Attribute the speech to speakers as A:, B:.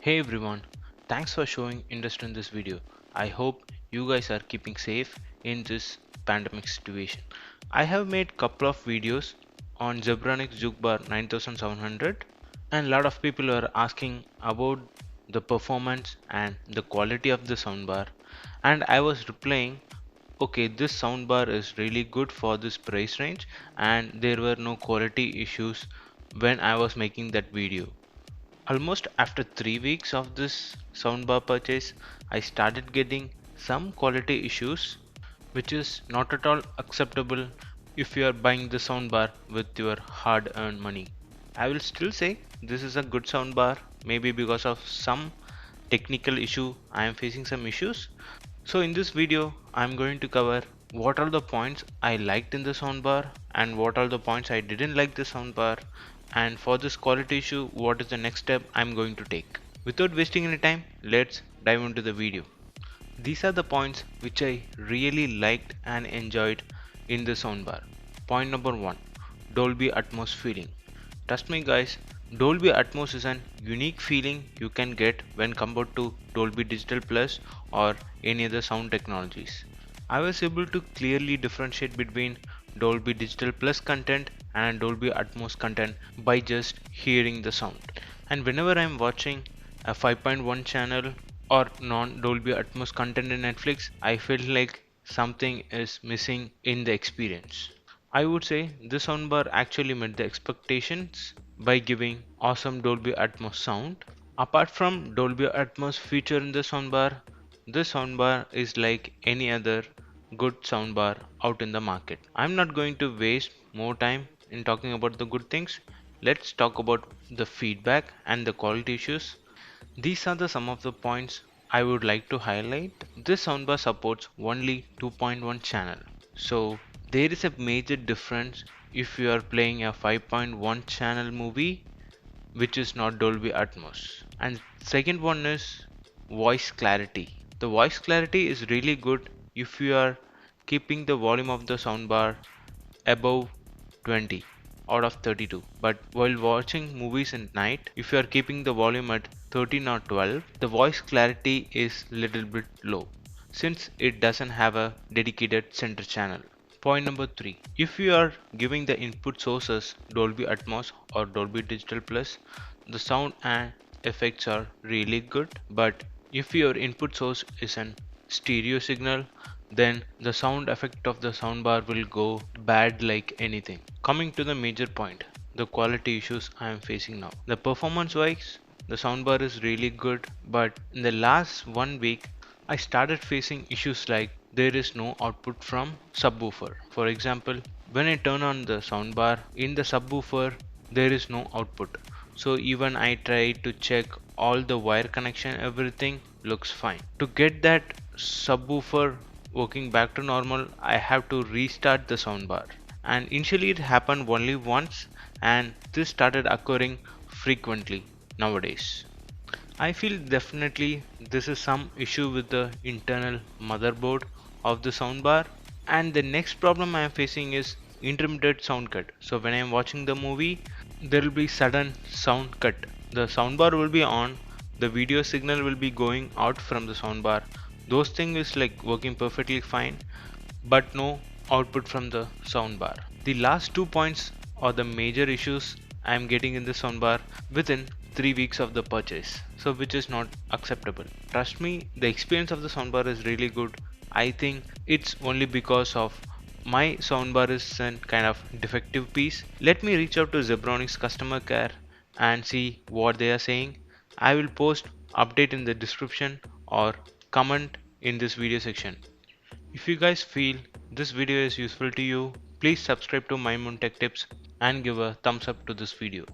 A: Hey everyone, thanks for showing interest in this video. I hope you guys are keeping safe in this pandemic situation. I have made couple of videos on Zebronics Juke Bar 9700 and a lot of people are asking about the performance and the quality of the soundbar, and I was replying, okay, this soundbar is really good for this price range and there were no quality issues when I was making that video. Almost after 3 weeks of this soundbar purchase, I started getting some quality issues, which is not at all acceptable if you are buying the soundbar with your hard earned money. I will still say this is a good soundbar, maybe because of some technical issue I am facing some issues. So in this video, I'm going to cover what are the points I liked in the soundbar and what are the points I didn't like the soundbar, and for this quality issue, what is the next step I'm going to take. Without wasting any time, let's dive into the video. These are the points which I really liked and enjoyed in the soundbar. Point number 1, Dolby Atmos feeling. Trust me guys, Dolby Atmos is an unique feeling you can get when compared to Dolby Digital Plus or any other sound technologies. I was able to clearly differentiate between Dolby Digital Plus content and Dolby Atmos content by just hearing the sound. And whenever I'm watching a 5.1 channel or non Dolby Atmos content in Netflix, I feel like something is missing in the experience. I would say this soundbar actually met the expectations by giving awesome Dolby Atmos sound. Apart from Dolby Atmos feature in the soundbar, this soundbar is like any other good soundbar out in the market. I'm not going to waste more time in talking about the good things. Let's talk about the feedback and the quality issues. These are the some of the points I would like to highlight. This soundbar supports only 2.1 channel. So there is a major difference if you are playing a 5.1 channel movie which is not Dolby Atmos. And second one is voice clarity. The voice clarity is really good if you are keeping the volume of the soundbar above 20 out of 32, but while watching movies at night, if you are keeping the volume at 13 or 12, the voice clarity is little bit low since it doesn't have a dedicated center channel. Point number 3, if you are giving the input sources Dolby Atmos or Dolby Digital Plus, the sound and effects are really good, but if your input source is an stereo signal, then the sound effect of the soundbar will go bad like anything. Coming to the major point, the quality issues I am facing now. The performance wise, the soundbar is really good, but in the last 1 week, I started facing issues like there is no output from subwoofer. For example, when I turn on the soundbar in the subwoofer, there is no output. So even I try to check all the wire connection, everything looks fine. To get that subwoofer working back to normal, I have to restart the soundbar. And initially it happened only once, and this started occurring frequently nowadays. I feel definitely this is some issue with the internal motherboard of the soundbar. And the next problem I am facing is intermittent sound cut. So when I am watching the movie, there will be sudden sound cut. The soundbar will be on, the video signal will be going out from the soundbar. Those things is like working perfectly fine, but no output from the soundbar. The last 2 points are the major issues I am getting in the soundbar within 3 weeks of the purchase, so which is not acceptable. Trust me, the experience of the soundbar is really good. I think it's only because of my soundbar is a kind of defective piece. Let me reach out to Zebronics customer care and see what they are saying. I will post update in the description or comment in this video section. If you guys feel this video is useful to you, please subscribe to My Moon Tech Tips and give a thumbs up to this video.